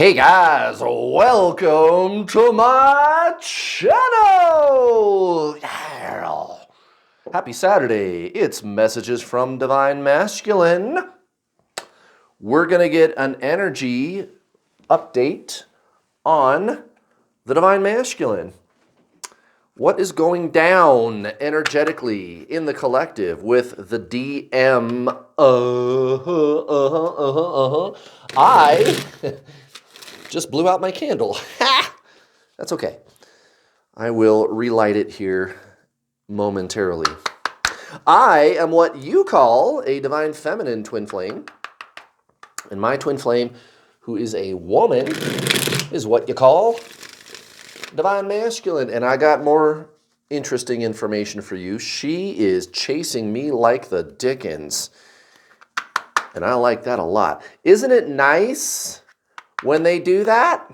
Hey guys, welcome to my channel! Yeah. Happy Saturday. It's Messages from Divine Masculine. We're going to get an energy update on the Divine Masculine. What is going down energetically in the collective with the DM? I just blew out my candle. That's okay. I will relight it here momentarily. I am what you call a divine feminine twin flame. And my twin flame, who is a woman, is what you call divine masculine. And I got more interesting information for you. She is chasing me like the dickens. And I like that a lot. Isn't it nice when they do that?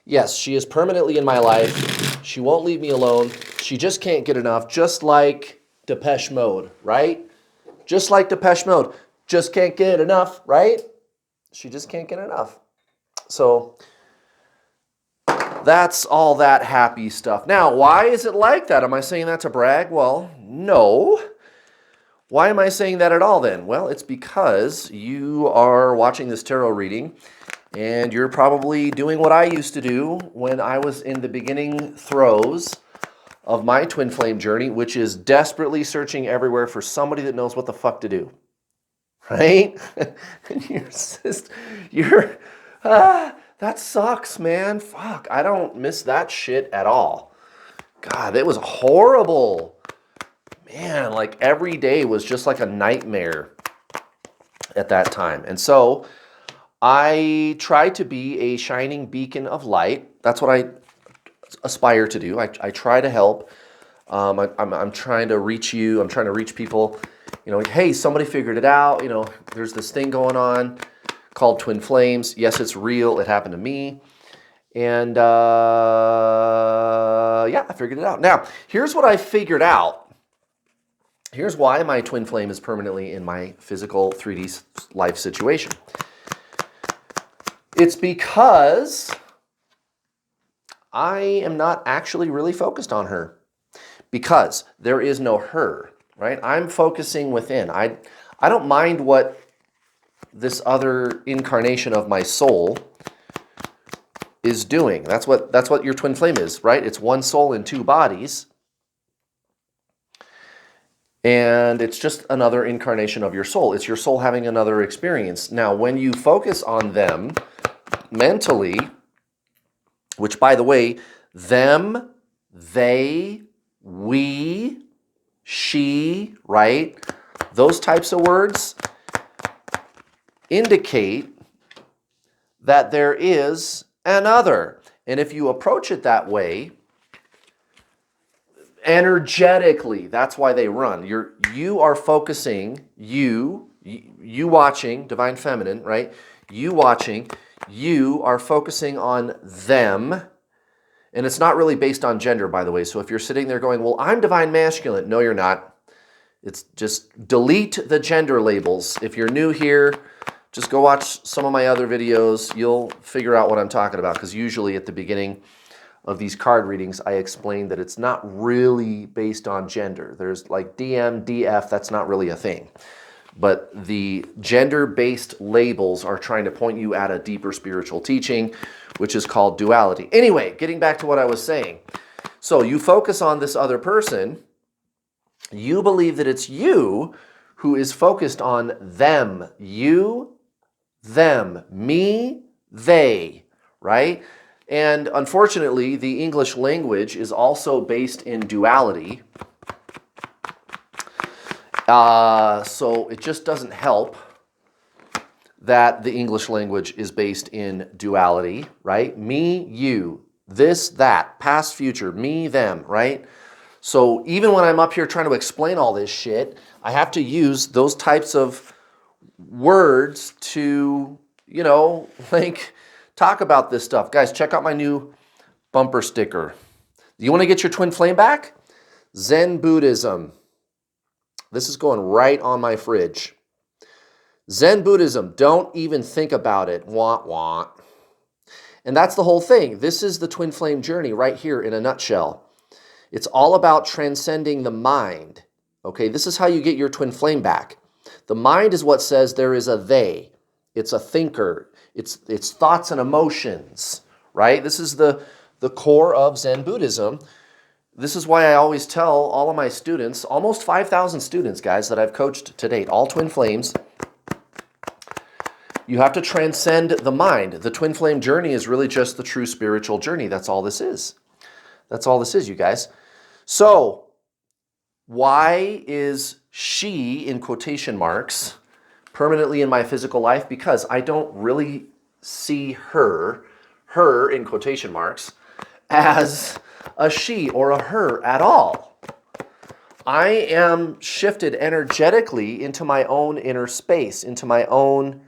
Yes, she is permanently in my life. She won't leave me alone. She just can't get enough, just like Depeche Mode, right? Just like Depeche Mode. Just can't get enough, right? She just can't get enough. So that's all that happy stuff. Now, why is it like that? Am I saying that to brag? Well, no. Why am I saying that at all then? Well, it's because you are watching this tarot reading and you're probably doing what I used to do when I was in the beginning throes of my twin flame journey, which is desperately searching everywhere for somebody that knows what the fuck to do. Right? That sucks, man. Fuck, I don't miss that shit at all. God, it was horrible. Man, like every day was just like a nightmare at that time. And so I try to be a shining beacon of light. That's what I aspire to do. I try to help. I'm trying to reach you. I'm trying to reach people. You know, like, hey, somebody figured it out. You know, there's this thing going on called twin flames. Yes, it's real. It happened to me. And yeah, I figured it out. Now, here's what I figured out. Here's why my twin flame is permanently in my physical 3D life situation. It's because I am not actually really focused on her. Because there is no her, right? I'm focusing within. I don't mind what this other incarnation of my soul is doing. That's what your twin flame is, right? It's one soul in two bodies. And it's just another incarnation of your soul. It's your soul having another experience. Now, when you focus on them mentally, which, by the way, them, they, we, she, right? Those types of words indicate that there is an other. And if you approach it that way, energetically, that's why they run. You are focusing, you watching, divine feminine, right? You watching, you are focusing on them. And it's not really based on gender, by the way. So if you're sitting there going, well, I'm divine masculine. No, you're not. It's just delete the gender labels. If you're new here, just go watch some of my other videos. You'll figure out what I'm talking about. Because usually at the beginning of these card readings, I explain that it's not really based on gender. There's like DM, DF, that's not really a thing. But the gender-based labels are trying to point you at a deeper spiritual teaching, which is called duality. Anyway, getting back to what I was saying. So you focus on this other person. You believe that it's you who is focused on them. You, them, me, they, right? And unfortunately, the English language is also based in duality. So it just doesn't help that the English language is based in duality, right? Me, you, this, that, past, future, me, them, right? So even when I'm up here trying to explain all this shit, I have to use those types of words to, you know, like talk about this stuff. Guys, check out my new bumper sticker. You want to get your twin flame back? Zen Buddhism. This is going right on my fridge. Zen Buddhism, don't even think about it. Want. And that's the whole thing. This is the twin flame journey right here in a nutshell. It's all about transcending the mind. Okay, this is how you get your twin flame back. The mind is what says there is a they. It's a thinker. It's thoughts and emotions, right? This is the core of Zen Buddhism. This is why I always tell all of my students, almost 5,000 students, guys, that I've coached to date, all twin flames, you have to transcend the mind. The twin flame journey is really just the true spiritual journey. That's all this is. That's all this is, you guys. So, why is she, in quotation marks, permanently in my physical life? Because I don't really see her in quotation marks, as a she or a her at all. I am shifted energetically into my own inner space, into my own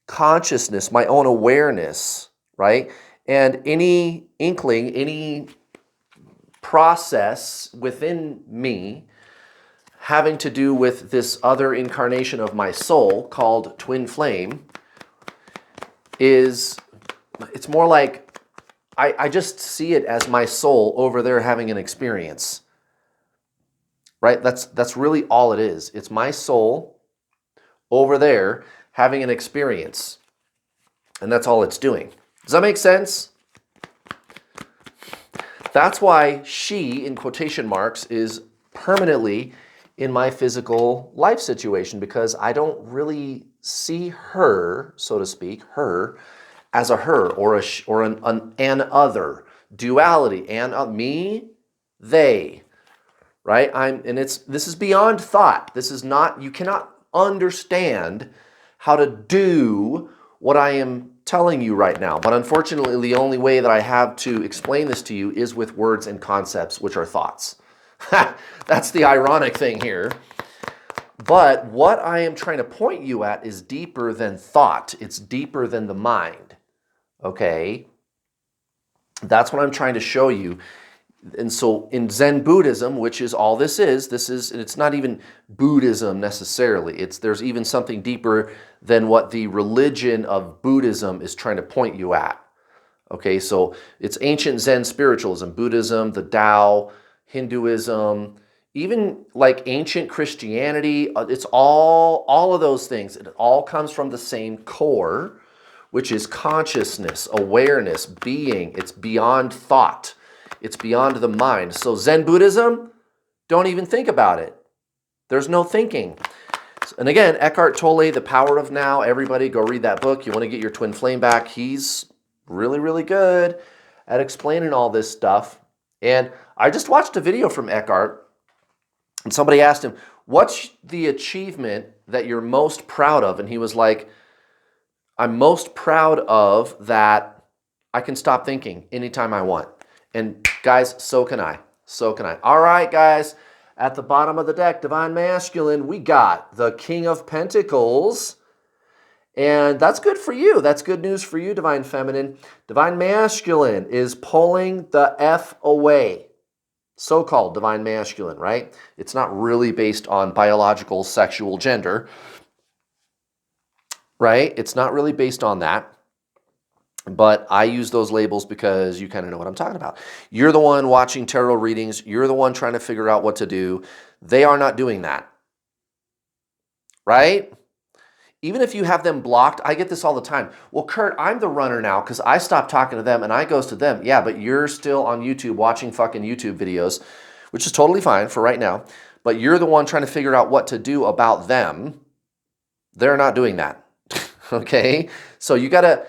consciousness, my own awareness, right? And any inkling, any process within me having to do with this other incarnation of my soul called twin flame it's more like I just see it as my soul over there having an experience, right? That's really all it is. It's my soul over there having an experience, and that's all it's doing. Does that make sense? That's why she, in quotation marks, is permanently in my physical life situation, because I don't really see her, so to speak, her, as a her or an other duality, and me, they, right? This is beyond thought. This is not, you cannot understand how to do what I am telling you right now. But unfortunately, the only way that I have to explain this to you is with words and concepts, which are thoughts. That's the ironic thing here. But what I am trying to point you at is deeper than thought. It's deeper than the mind. Okay? That's what I'm trying to show you. And so in Zen Buddhism, which is all this is, and it's not even Buddhism necessarily. There's even something deeper than what the religion of Buddhism is trying to point you at. Okay, so it's ancient Zen spiritualism, Buddhism, the Tao, Hinduism, even like ancient Christianity. It's all of those things. It all comes from the same core, which is consciousness, awareness, being. It's beyond thought. It's beyond the mind. So Zen Buddhism, don't even think about it. There's no thinking. And again, Eckhart Tolle, The Power of Now. Everybody go read that book. You want to get your twin flame back. He's really, really good at explaining all this stuff. And I just watched a video from Eckhart, and somebody asked him, what's the achievement that you're most proud of? And he was like, I'm most proud of that I can stop thinking anytime I want. And guys, so can I. So can I. All right, guys, at the bottom of the deck, Divine Masculine, we got the King of Pentacles. And that's good for you. That's good news for you, Divine Feminine. Divine Masculine is pulling the F away. So-called Divine Masculine, right? It's not really based on biological sexual gender, right? It's not really based on that. But I use those labels because you kind of know what I'm talking about. You're the one watching tarot readings. You're the one trying to figure out what to do. They are not doing that, right? Even if you have them blocked, I get this all the time. Well, Kurt, I'm the runner now because I stopped talking to them and I goes to them. Yeah, but you're still on YouTube watching fucking YouTube videos, which is totally fine for right now. But you're the one trying to figure out what to do about them. They're not doing that, okay? So you gotta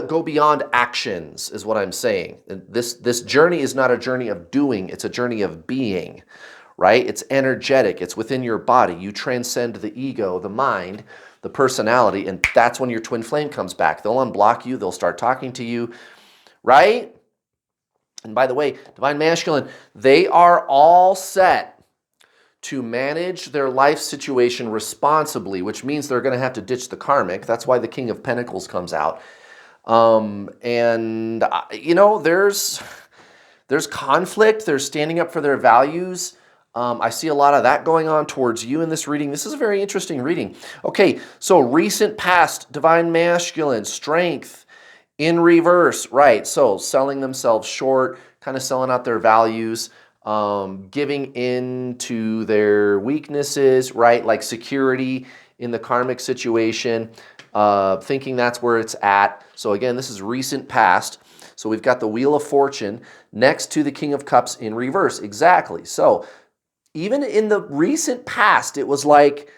go beyond actions, is what I'm saying. This journey is not a journey of doing, it's a journey of being, right? It's energetic, it's within your body. You transcend the ego, the mind, the personality, and that's when your twin flame comes back. They'll unblock you, they'll start talking to you, right? And by the way, Divine Masculine, they are all set to manage their life situation responsibly, which means they're going to have to ditch the karmic. That's why the King of Pentacles comes out. You know, there's conflict. There's standing up for their values. I see a lot of that going on towards you in this reading. This is a very interesting reading. Okay, so recent past, Divine Masculine, strength In reverse, right? So selling themselves short, kind of selling out their values, giving in to their weaknesses, right? Like security in the karmic situation, thinking that's where it's at. So again, this is recent past. So we've got the Wheel of Fortune next to the King of Cups in reverse. Exactly. So even in the recent past, it was like,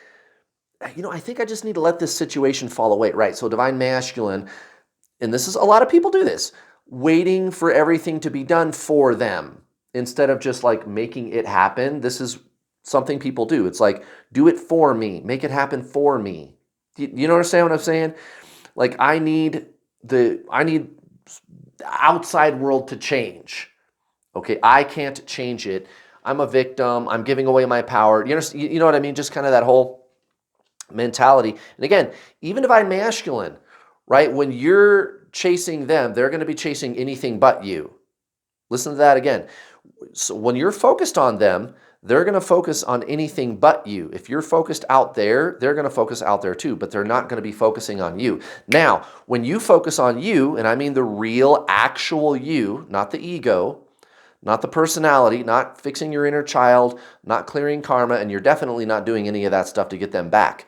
I think I just need to let this situation fall away, right? So divine masculine, and this is a lot of people do this, waiting for everything to be done for them instead of just like making it happen. This is something people do. It's like, do it for me, make it happen for me. You understand what I'm saying? Like I need the outside world to change. Okay, I can't change it. I'm a victim. I'm giving away my power. You know what I mean? Just kind of that whole mentality. And again, even divine masculine, right? When you're chasing them, they're going to be chasing anything but you. Listen to that again. So when you're focused on them, they're going to focus on anything but you. If you're focused out there, they're going to focus out there too, but they're not going to be focusing on you. Now, when you focus on you, and I mean the real, actual you, not the ego, not the personality, not fixing your inner child, not clearing karma, and you're definitely not doing any of that stuff to get them back.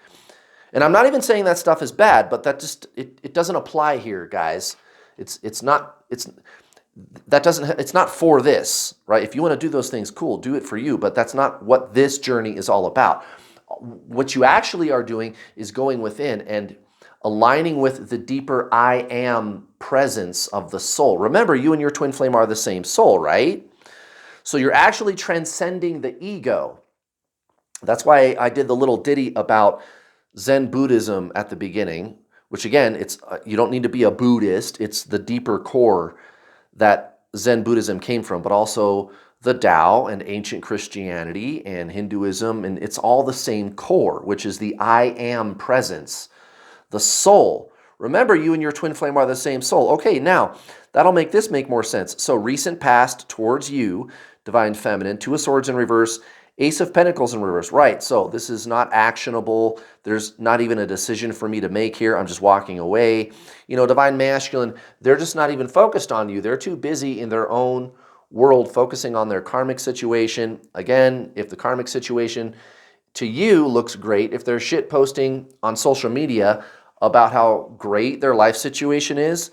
And I'm not even saying that stuff is bad, but that just it doesn't apply here, guys. It's not for this, right? If you want to do those things, cool, do it for you, but that's not what this journey is all about. What you actually are doing is going within and aligning with the deeper I am presence of the soul. Remember, you and your twin flame are the same soul, right? So you're actually transcending the ego. That's why I did the little ditty about Zen Buddhism at the beginning, which again, it's you don't need to be a Buddhist. It's the deeper core that Zen Buddhism came from, but also the Tao and ancient Christianity and Hinduism, and it's all the same core, which is the I am presence, the soul. Remember, you and your twin flame are the same soul. Okay, now that'll make this make more sense. So recent past towards you, divine feminine, Two of Swords in reverse, Ace of Pentacles in reverse. Right, so this is not actionable. There's not even a decision for me to make here. I'm just walking away. Divine masculine, they're just not even focused on you. They're too busy in their own world focusing on their karmic situation. Again, if the karmic situation to you looks great, if they're shit posting on social media about how great their life situation is,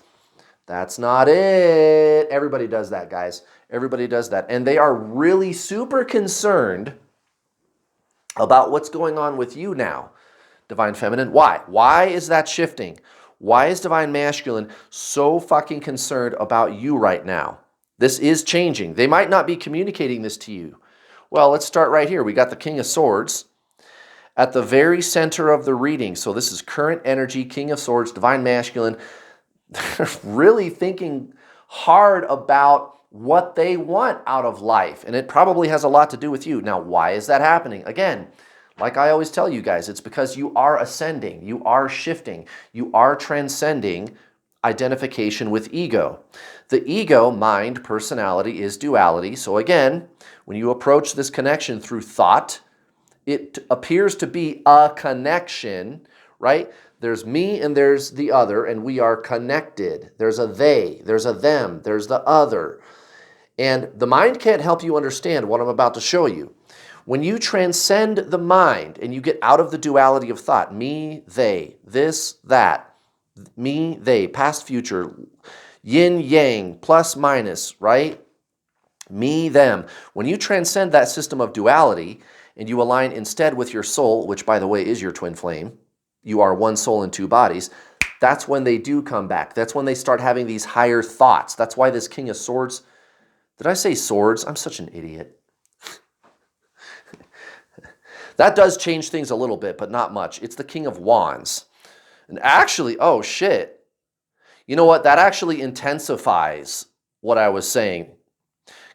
that's not it. Everybody does that, guys. Everybody does that. And they are really super concerned about what's going on with you now, divine feminine. Why? Why is that shifting? Why is divine masculine so fucking concerned about you right now? This is changing. They might not be communicating this to you. Well, let's start right here. We got the King of Swords at the very center of the reading. So this is current energy, King of Swords, divine masculine. They're really thinking hard about what they want out of life. And it probably has a lot to do with you. Now, why is that happening? Again, like I always tell you guys, it's because you are ascending, you are shifting, you are transcending identification with ego. The ego, mind, personality is duality. So again, when you approach this connection through thought, it appears to be a connection, right? There's me and there's the other, and we are connected. There's a they, there's a them, there's the other. And the mind can't help you understand what I'm about to show you. When you transcend the mind and you get out of the duality of thought, me, they, this, that, me, they, past, future, yin, yang, plus, minus, right? Me, them. When you transcend that system of duality and you align instead with your soul, which by the way is your twin flame, you are one soul in two bodies, that's when they do come back. That's when they start having these higher thoughts. That's why this King of Swords, did I say swords? I'm such an idiot. That does change things a little bit, but not much. It's the King of Wands. And actually, oh shit. You know what? That actually intensifies what I was saying.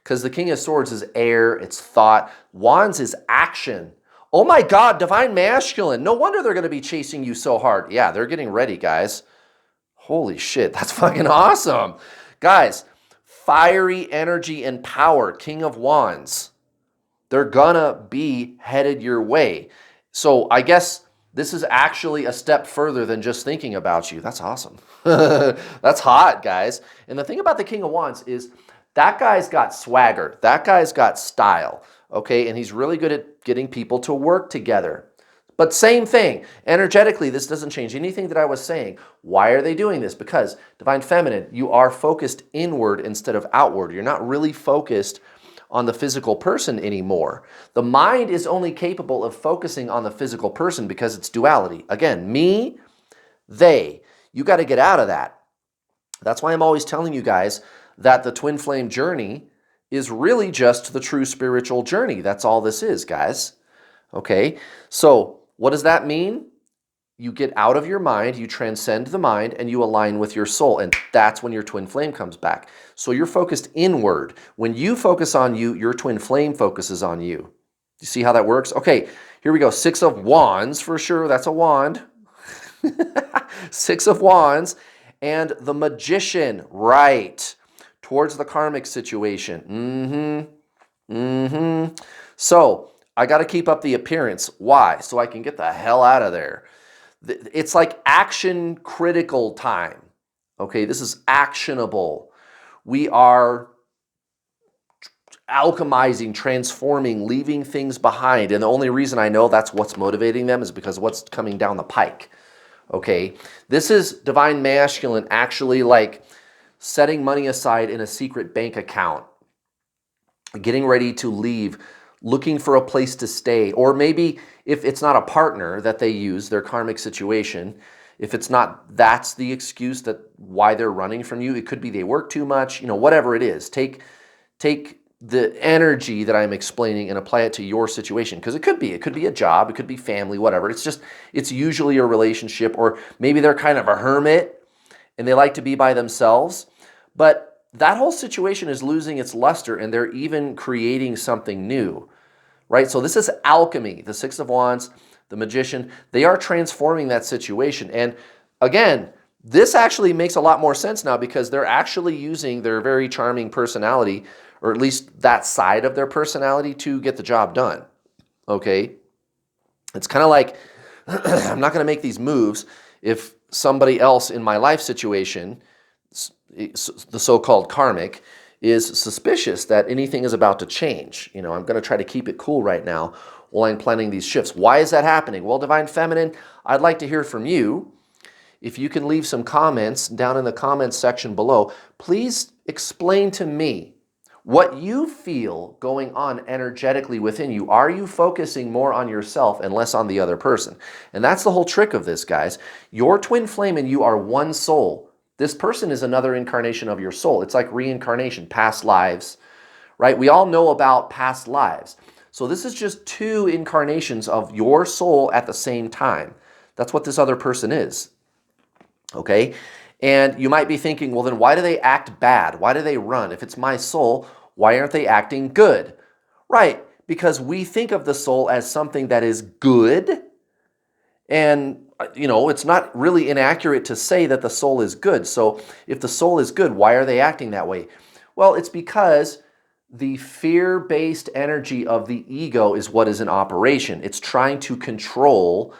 Because the King of Swords is air, it's thought. Wands is action. Oh my God, divine masculine. No wonder they're going to be chasing you so hard. Yeah, they're getting ready, guys. Holy shit, that's fucking awesome. Guys, fiery energy and power, King of Wands. They're gonna be headed your way. So I guess This is actually a step further than just thinking about you. That's awesome. That's hot, guys. And the thing about the King of Wands is that guy's got swagger. That guy's got style, okay? And he's really good at getting people to work together. But same thing, energetically, this doesn't change anything that I was saying. Why are they doing this? Because Divine Feminine, you are focused inward instead of outward. You're not really focused on the physical person anymore. The mind is only capable of focusing on the physical person because it's duality. Again, me, they. You got to get out of that. That's why I'm always telling you guys that the twin flame journey is really just the true spiritual journey. That's all this is, guys. Okay, so what does that mean? You get out of your mind, you transcend the mind, and you align with your soul. And that's when your twin flame comes back. So you're focused inward. When you focus on you, your twin flame focuses on you. You see how that works? Okay, here we go. 6 of Wands for sure. That's a wand. 6 of Wands. And the Magician, right, towards the karmic situation. So I got to keep up the appearance. Why? So I can get the hell out of there. It's like action critical time. Okay, this is actionable. We are alchemizing, transforming, leaving things behind. And the only reason I know that's what's motivating them is because of what's coming down the pike. Okay, this is Divine Masculine actually like setting money aside in a secret bank account, getting ready to leave, looking for a place to stay, or maybe if it's not a partner that they use, their karmic situation, if it's not, that's the excuse that why they're running from you. It could be they work too much, you know, whatever it is. Take the energy that I'm explaining and apply it to your situation, because it could be a job, it could be family, whatever. It's usually a relationship, or maybe they're kind of a hermit and they like to be by themselves, but that whole situation is losing its luster and they're even creating something new. Right? So this is alchemy. The 6 of Wands, the Magician, they are transforming that situation. And again, this actually makes a lot more sense now because they're actually using their very charming personality, or at least that side of their personality, to get the job done. Okay? It's kind of like, I'm not going to make these moves if somebody else in my life situation, the so-called karmic, is suspicious that anything is about to change. You know, I'm going to try to keep it cool right now while I'm planning these shifts. Why is that happening? Well, Divine Feminine, I'd like to hear from you. If you can leave some comments down in the comments section below, please explain to me what you feel going on energetically within you. Are you focusing more on yourself and less on the other person? And that's the whole trick of this, guys. Your twin flame and you are one soul. This person is another incarnation of your soul. It's like reincarnation, past lives, right? We all know about past lives. So this is just 2 incarnations of your soul at the same time. That's what this other person is, okay? And you might be thinking, well, then why do they act bad? Why do they run? If it's my soul, why aren't they acting good? Right, because we think of the soul as something that is good. And, you know, it's not really inaccurate to say that the soul is good. So if the soul is good, why are they acting that way? Well, it's because the fear-based energy of the ego is what is in operation. It's trying to control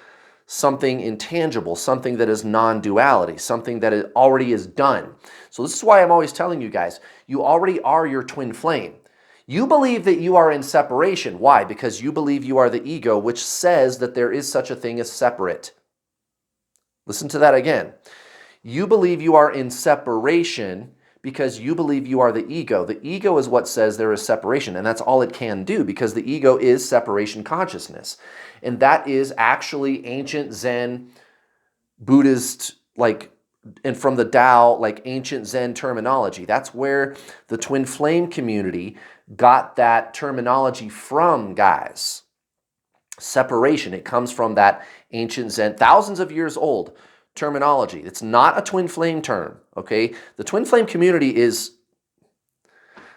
something intangible, something that is non-duality, something that already is done. So this is why I'm always telling you guys, you already are your twin flame. You believe that you are in separation. Why? Because you believe you are the ego, which says that there is such a thing as separate. Listen to that again. You believe you are in separation because you believe you are the ego. The ego is what says there is separation, and that's all it can do because the ego is separation consciousness. And that is actually ancient Zen, Buddhist, and from the Tao, like ancient Zen terminology. That's where the twin flame community got that terminology from, guys. Separation. It comes from that ancient Zen, thousands of years old terminology. It's not a twin flame term, okay? The twin flame community is,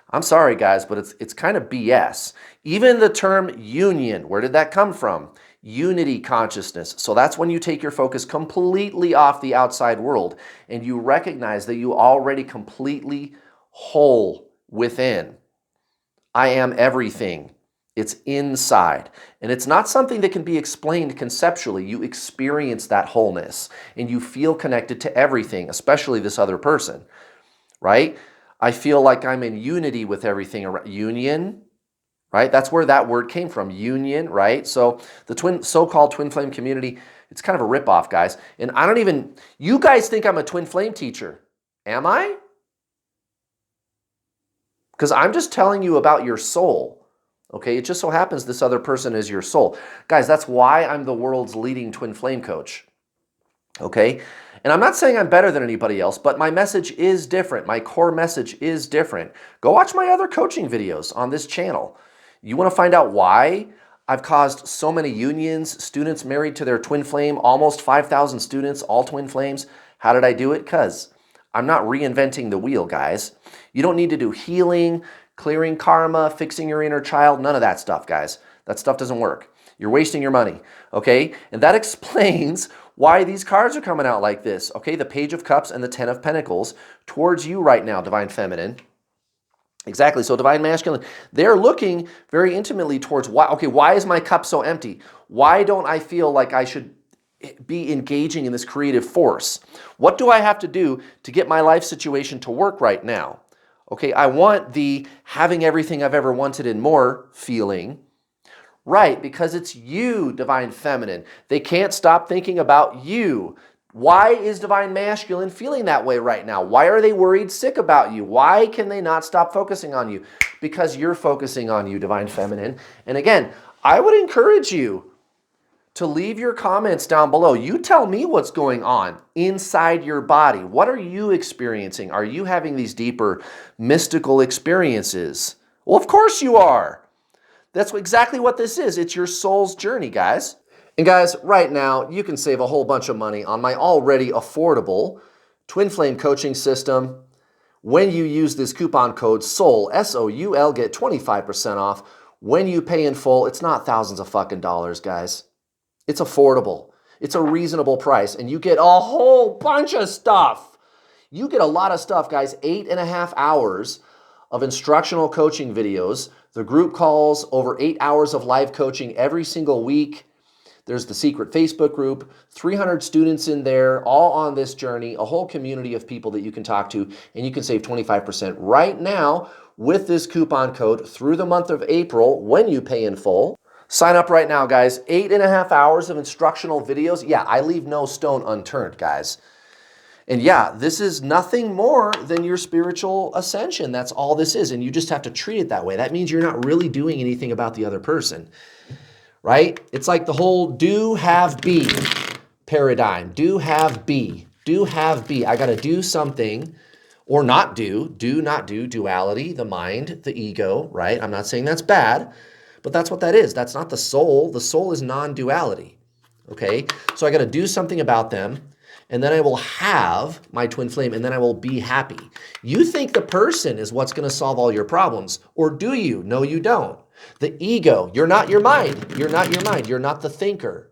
I'm sorry guys, but it's kind of BS. Even the term union, where did that come from? Unity consciousness. So that's when you take your focus completely off the outside world and you recognize that you already completely whole within. I am everything. It's inside. And it's not something that can be explained conceptually. You experience that wholeness and you feel connected to everything, especially this other person, right? I feel like I'm in unity with everything around. Union, right? That's where that word came from, union, right? So the so-called twin flame community, it's kind of a ripoff, guys. And I don't even, you guys think I'm a twin flame teacher. Am I? Because I'm just telling you about your soul. Okay, it just so happens this other person is your soul. Guys, that's why I'm the world's leading twin flame coach. Okay, and I'm not saying I'm better than anybody else, but my message is different. My core message is different. Go watch my other coaching videos on this channel. You want to find out why I've caused so many unions, students married to their twin flame, almost 5,000 students, all twin flames. How did I do it? Because I'm not reinventing the wheel, guys. You don't need to do healing, clearing karma, fixing your inner child, none of that stuff, guys. That stuff doesn't work. You're wasting your money, okay? And that explains why these cards are coming out like this, okay? The Page of Cups and the Ten of Pentacles towards you right now, Divine Feminine. Exactly, so Divine Masculine, they're looking very intimately towards why, okay, why is my cup so empty? Why don't I feel like I should be engaging in this creative force? What do I have to do to get my life situation to work right now? Okay, I want the having everything I've ever wanted and more feeling, right? Because it's you, Divine Feminine. They can't stop thinking about you. Why is Divine Masculine feeling that way right now? Why are they worried sick about you? Why can they not stop focusing on you? Because you're focusing on you, Divine Feminine. And again, I would encourage you to leave your comments down below. You tell me what's going on inside your body. What are you experiencing? Are you having these deeper mystical experiences? Well, of course you are. That's exactly what this is. It's your soul's journey, guys. And guys, right now, you can save a whole bunch of money on my already affordable twin flame coaching system when you use this coupon code SOUL, S-O-U-L, get 25% off. When you pay in full, it's not thousands of fucking dollars, guys. It's affordable. It's a reasonable price, and you get a whole bunch of stuff. You get a lot of stuff, guys. 8.5 hours of instructional coaching videos, the group calls, over 8 hours of live coaching every single week. There's the secret Facebook group, 300 students in there, all on this journey, a whole community of people that you can talk to, and you can save 25% right now with this coupon code through the month of April when you pay in full. Sign up right now, guys. 8.5 hours of instructional videos. Yeah, I leave no stone unturned, guys. And yeah, this is nothing more than your spiritual ascension. That's all this is. And you just have to treat it that way. That means you're not really doing anything about the other person, right? It's like the whole do, have, be paradigm. Do, have, be. Do, have, be. I got to do something or not do. Do, not do. Duality, the mind, the ego, right? I'm not saying that's bad. But that's what that is. That's not the soul. The soul is non-duality, okay? So I got to do something about them, and then I will have my twin flame, and then I will be happy. You think the person is what's going to solve all your problems, or do you? No, you don't. The ego, you're not your mind. You're not your mind. You're not the thinker.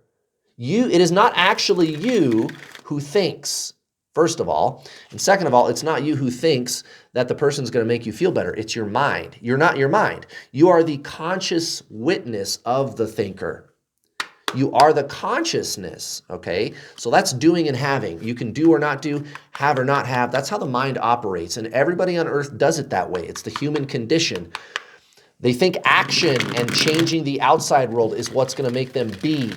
It is not actually you who thinks, first of all. And second of all, it's not you who thinks that the person's going to make you feel better. It's your mind. You're not your mind. You are the conscious witness of the thinker. You are the consciousness, okay? So that's doing and having. You can do or not do, have or not have. That's how the mind operates. And everybody on earth does it that way. It's the human condition. They think action and changing the outside world is what's going to make them be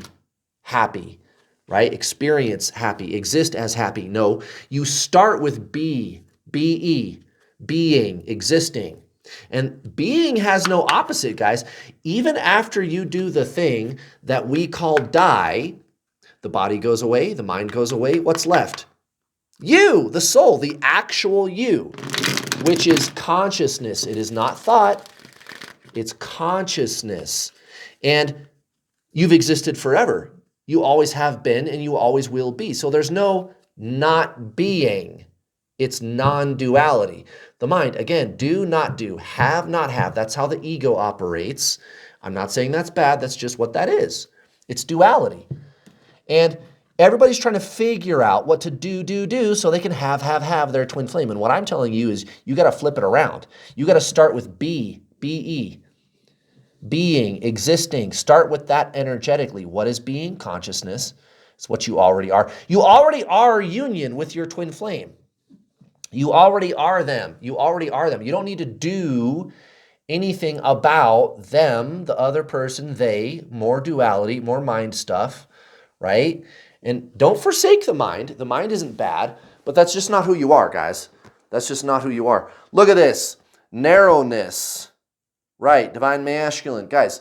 happy, right? Experience happy, exist as happy. No, you start with be, be, being, existing. And being has no opposite, guys. Even after you do the thing that we call die, the body goes away, the mind goes away. What's left? You, the soul, the actual you, which is consciousness. It is not thought. It's consciousness. And you've existed forever. You always have been and you always will be. So there's no not being. It's non-duality. The mind, again, do, not do, have, not have. That's how the ego operates. I'm not saying that's bad. That's just what that is. It's duality. And everybody's trying to figure out what to do so they can have their twin flame. And what I'm telling you is you got to flip it around. You got to start with be, Being, existing. Start with that energetically. What is being? Consciousness. It's what you already are. You already are union with your twin flame. You already are them. You already are them. You don't need to do anything about them, the other person, they, more duality, more mind stuff, right? And don't forsake the mind. The mind isn't bad, but that's just not who you are, guys. That's just not who you are. Look at this. Narrowness. Right, divine masculine. Guys,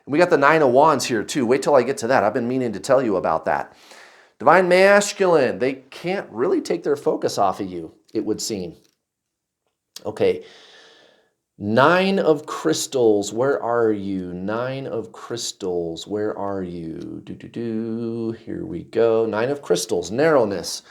we got the 9 of Wands here too. Wait till I get to that. I've been meaning to tell you about that. Divine masculine, they can't really take their focus off of you, it would seem. Okay, 9 of crystals, where are you? 9 of crystals, where are you? Here we go. 9 of crystals, narrowness.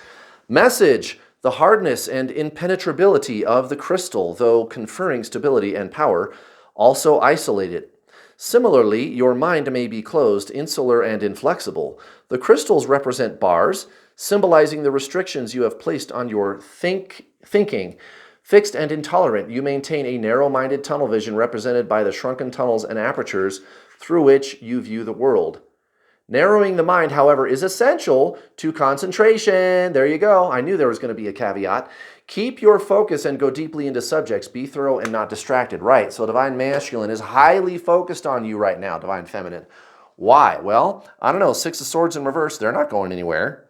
Message, the hardness and impenetrability of the crystal, though conferring stability and power, also isolate it. Similarly, your mind may be closed, insular, and inflexible. The crystals represent bars, symbolizing the restrictions you have placed on your thinking. Fixed and intolerant, you maintain a narrow-minded tunnel vision represented by the shrunken tunnels and apertures through which you view the world. Narrowing the mind, however, is essential to concentration. There you go. I knew there was going to be a caveat. Keep your focus and go deeply into subjects. Be thorough and not distracted. Right, so divine masculine is highly focused on you right now, divine feminine. Why? Well, I don't know. 6 of swords in reverse, they're not going anywhere.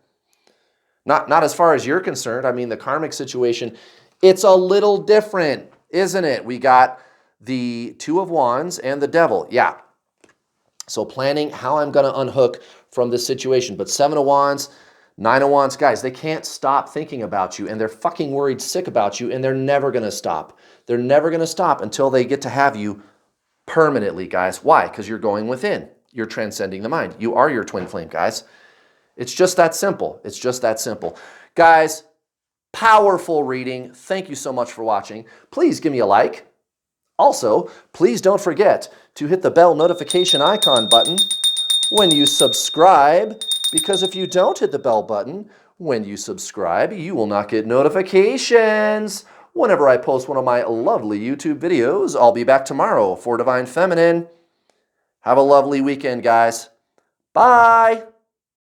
Not as far as you're concerned. I mean, the karmic situation, it's a little different, isn't it? We got the 2 of Wands and the devil. Yeah. So planning how I'm going to unhook from this situation. But 7 of Wands, 9 of Wands, guys, they can't stop thinking about you, and they're fucking worried sick about you, and they're never going to stop. They're never going to stop until they get to have you permanently, guys. Why? Because you're going within. You're transcending the mind. You are your twin flame, guys. It's just that simple. It's just that simple. Guys, powerful reading. Thank you so much for watching. Please give me a like. Also, please don't forget to hit the bell notification icon button when you subscribe, because if you don't hit the bell button when you subscribe, you will not get notifications whenever I post one of my lovely YouTube videos. I'll be back tomorrow for Divine Feminine. Have a lovely weekend, guys. Bye.